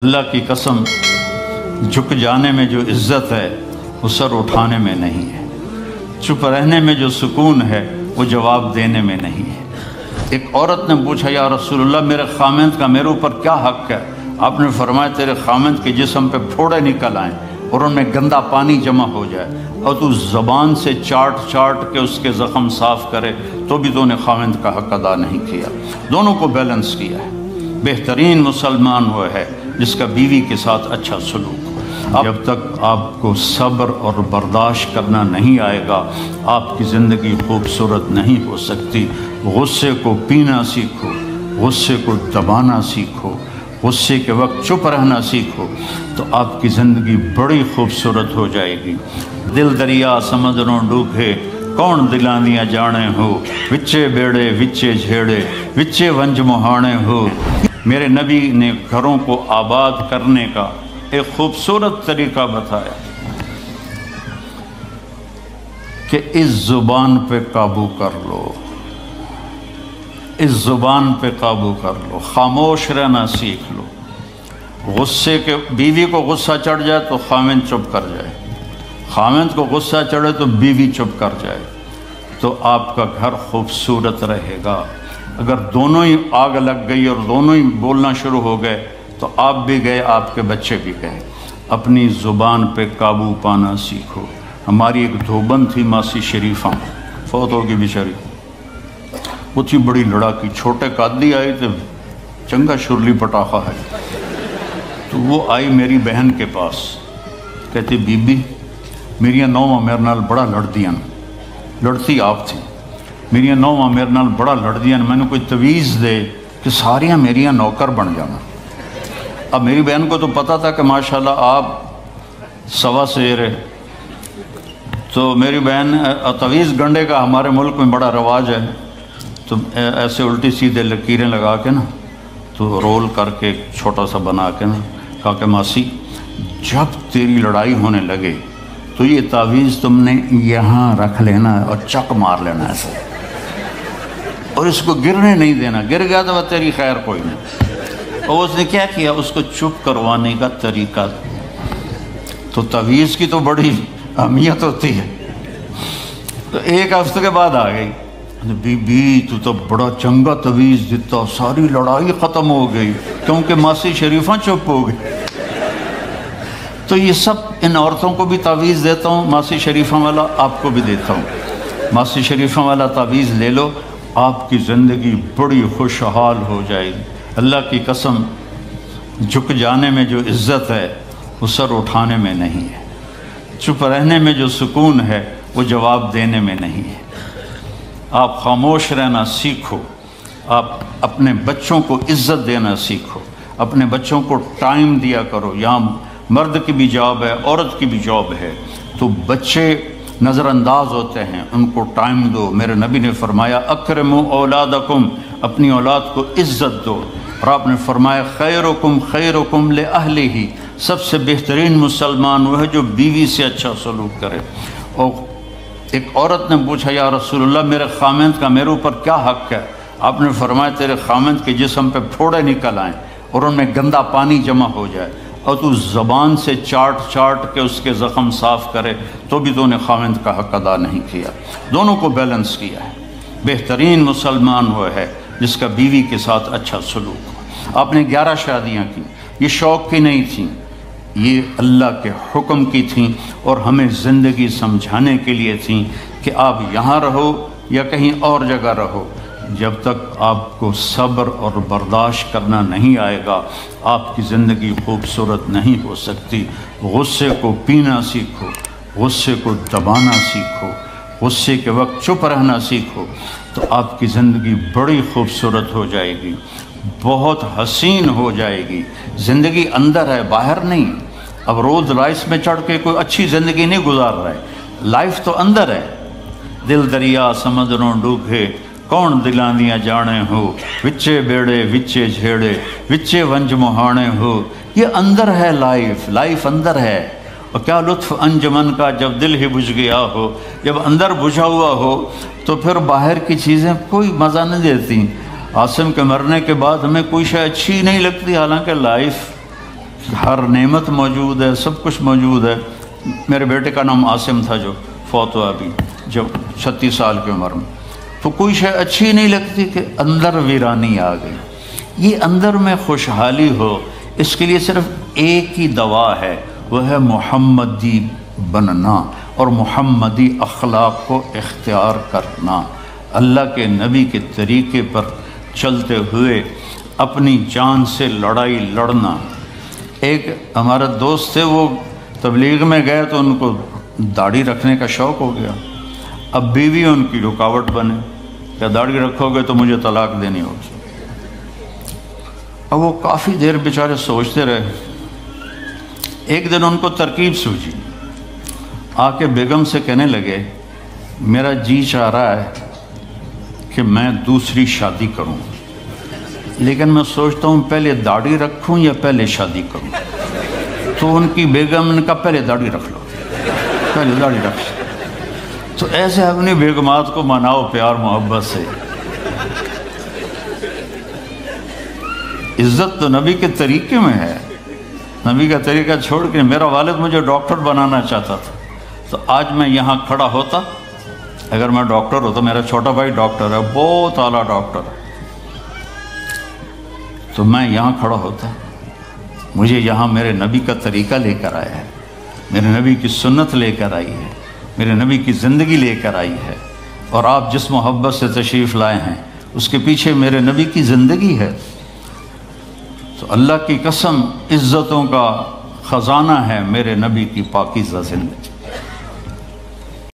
اللہ کی قسم، جھک جانے میں جو عزت ہے وہ سر اٹھانے میں نہیں ہے، چپ رہنے میں جو سکون ہے وہ جواب دینے میں نہیں ہے۔ ایک عورت نے پوچھا، یا رسول اللہ میرے خامند کا میرے اوپر کیا حق ہے؟ آپ نے فرمایا تیرے خامند کے جسم پہ پھوڑے نکل آئیں اور ان میں گندا پانی جمع ہو جائے اور تو زبان سے چاٹ کے اس کے زخم صاف کرے تو بھی تو نے خامند کا حق ادا نہیں کیا۔ دونوں کو بیلنس کیا ہے۔ بہترین مسلمان وہ ہے جس کا بیوی کے ساتھ اچھا سلوک ہو۔ جب تک آپ کو صبر اور برداشت کرنا نہیں آئے گا آپ کی زندگی خوبصورت نہیں ہو سکتی۔ غصے کو پینا سیکھو، غصے کو دبانا سیکھو، غصے کے وقت چپ رہنا سیکھو تو آپ کی زندگی بڑی خوبصورت ہو جائے گی۔ دل دریا سمندروں ڈوبے کون دلاں دیاں جانے ہو، وچے بیڑے وچے جھیڑے وچے ونج مہانے ہو۔ میرے نبی نے گھروں کو آباد کرنے کا ایک خوبصورت طریقہ بتایا کہ اس زبان پہ قابو کر لو، اس زبان پہ قابو کر لو، خاموش رہنا سیکھ لو۔ غصے کے بیوی کو غصہ چڑھ جائے تو خامند چپ کر جائے، خامند کو غصہ چڑھے تو بیوی چپ کر جائے تو آپ کا گھر خوبصورت رہے گا۔ اگر دونوں ہی آگ لگ گئی اور دونوں ہی بولنا شروع ہو گئے تو آپ بھی گئے، آپ کے بچے بھی گئے۔ اپنی زبان پہ قابو پانا سیکھو۔ ہماری ایک دھوبن تھی ماسی شریفہ، فوت ہوگی بیچاری، وہ تھی بڑی لڑاکی، چھوٹے قادی آئی تو چنگا شرلی پٹاخہ ہے، تو وہ آئی میری بہن کے پاس، کہتی بی بی میری نوواں میرے نال بڑا لڑدیاں، لڑتی آپ تھی، میری نوواں میرے نال بڑا لڑدیاں، میں نے کوئی تویز دے کہ ساریاں میریاں نوکر بن جانا۔ اب میری بہن کو تو پتہ تھا کہ ماشاءاللہ آپ سوا سیر ہے، تو میری بہن تویز گنڈے کا ہمارے ملک میں بڑا رواج ہے، تو ایسے الٹی سیدھے لکیریں لگا کے نا تو رول کر کے چھوٹا سا بنا کے نا کہا کہ ماسی جب تیری لڑائی ہونے لگے تو یہ تعویذ تم نے یہاں رکھ لینا اور چک مار لینا ایسے، اور اس کو گرنے نہیں دینا، گر گیا تو وہ تیری خیر کوئی نہیں۔ اور اس نے کیا کیا، اس کو چپ کروانے کا طریقہ، تو تعویذ کی تو بڑی اہمیت ہوتی ہے۔ تو ایک ہفتے کے بعد آ گئی، بی بی تو بڑا چنگا تعویذ دیتا، ساری لڑائی ختم ہو گئی کیونکہ ماسی شریفہ چپ ہو گئی۔ تو یہ سب ان عورتوں کو بھی تعویذ دیتا ہوں، ماسی شریفہ والا آپ کو بھی دیتا ہوں۔ ماسی شریفہ والا تعویذ لے لو، آپ کی زندگی بڑی خوشحال ہو جائے گی۔ اللہ کی قسم، جھک جانے میں جو عزت ہے وہ سر اٹھانے میں نہیں ہے، چپ رہنے میں جو سکون ہے وہ جواب دینے میں نہیں ہے۔ آپ خاموش رہنا سیکھو، آپ اپنے بچوں کو عزت دینا سیکھو، اپنے بچوں کو ٹائم دیا کرو۔ یہاں مرد کی بھی جاب ہے، عورت کی بھی جاب ہے، تو بچے نظر انداز ہوتے ہیں، ان کو ٹائم دو۔ میرے نبی نے فرمایا اکرموا اولادکم، اپنی اولاد کو عزت دو، اور آپ نے فرمایا خیرکم خیرکم لأہلہ، سب سے بہترین مسلمان وہ ہے جو بیوی سے اچھا سلوک کرے۔ اور ایک عورت نے پوچھا، یا رسول اللہ میرے خامند کا میرے اوپر کیا حق ہے؟ آپ نے فرمایا تیرے خامند کے جسم پہ پھوڑے نکل آئیں اور ان میں گندا پانی جمع ہو جائے اور تو زبان سے چاٹ کے اس کے زخم صاف کرے تو بھی تو نے خامند کا حق ادا نہیں کیا۔ دونوں کو بیلنس کیا ہے۔ بہترین مسلمان وہ ہے جس کا بیوی کے ساتھ اچھا سلوک ہو۔ آپ نے 11 شادیاں کی، یہ شوق کی نہیں تھیں، یہ اللہ کے حکم کی تھیں اور ہمیں زندگی سمجھانے کے لیے تھیں کہ آپ یہاں رہو یا کہیں اور جگہ رہو، جب تک آپ کو صبر اور برداشت کرنا نہیں آئے گا آپ کی زندگی خوبصورت نہیں ہو سکتی۔ غصے کو پینا سیکھو، غصے کو دبانا سیکھو، غصے کے وقت چپ رہنا سیکھو تو آپ کی زندگی بڑی خوبصورت ہو جائے گی، بہت حسین ہو جائے گی۔ زندگی اندر ہے، باہر نہیں۔ اب رولز رائس میں چڑھ کے کوئی اچھی زندگی نہیں گزار رہا ہے، لائف تو اندر ہے۔ دل دریا سمندروں ڈوبے کون دلاں دیاں جانے ہو، وچے بیڑے وچے جھیڑے وچے ونج مہانے ہو۔ یہ اندر ہے، لائف اندر ہے۔ اور کیا لطف انجمن کا جب دل ہی بجھ گیا ہو، جب اندر بجھا ہوا ہو تو پھر باہر کی چیزیں کوئی مزہ نہیں دیتی۔ عاصم کے مرنے کے بعد ہمیں کوئی شے اچھی نہیں لگتی، حالانکہ لائف ہر نعمت موجود ہے، سب کچھ موجود ہے۔ میرے بیٹے کا نام عاصم تھا جو فوت ہوا ابھی جب 36 سال کی عمر میں، تو کوئی شے اچھی نہیں لگتی کہ اندر ویرانی آ گئی۔ یہ اندر میں خوشحالی ہو، اس کے لیے صرف ایک ہی دوا ہے، وہ ہے محمدی بننا اور محمدی اخلاق کو اختیار کرنا، اللہ کے نبی کے طریقے پر چلتے ہوئے اپنی جان سے لڑائی لڑنا۔ ایک ہمارا دوست تھے، وہ تبلیغ میں گئے تو ان کو داڑھی رکھنے کا شوق ہو گیا، اب بیوی ان کی رکاوٹ بنے کہ داڑھی رکھو گے تو مجھے طلاق دینی ہوگی۔ اب وہ کافی دیر بیچارے سوچتے رہے، ایک دن ان کو ترکیب سوچی، آ کے بیگم سے کہنے لگے میرا جی چاہ رہا ہے کہ میں دوسری شادی کروں، لیکن میں سوچتا ہوں پہلے داڑھی رکھوں یا پہلے شادی کروں۔ تو ان کی بیگم نے کہا پہلے داڑھی رکھ لو، پہلے داڑھی رکھ لو۔ تو ایسے اپنی بیگمات کو مناؤ پیار محبت سے۔ عزت تو نبی کے طریقے میں ہے، نبی کا طریقہ چھوڑ کے میرا والد مجھے ڈاکٹر بنانا چاہتا تھا، تو آج میں یہاں کھڑا ہوتا، اگر میں ڈاکٹر ہوتا، میرا چھوٹا بھائی ڈاکٹر ہے، بہت اعلیٰ ڈاکٹر ہے، تو میں یہاں کھڑا ہوتا۔ مجھے یہاں میرے نبی کا طریقہ لے کر آیا ہے، میرے نبی کی سنت لے کر آئی ہے، میرے نبی کی زندگی لے کر آئی ہے، اور آپ جس محبت سے تشریف لائے ہیں اس کے پیچھے میرے نبی کی زندگی ہے۔ تو اللہ کی قسم عزتوں کا خزانہ ہے میرے نبی کی پاکیزہ زندگی۔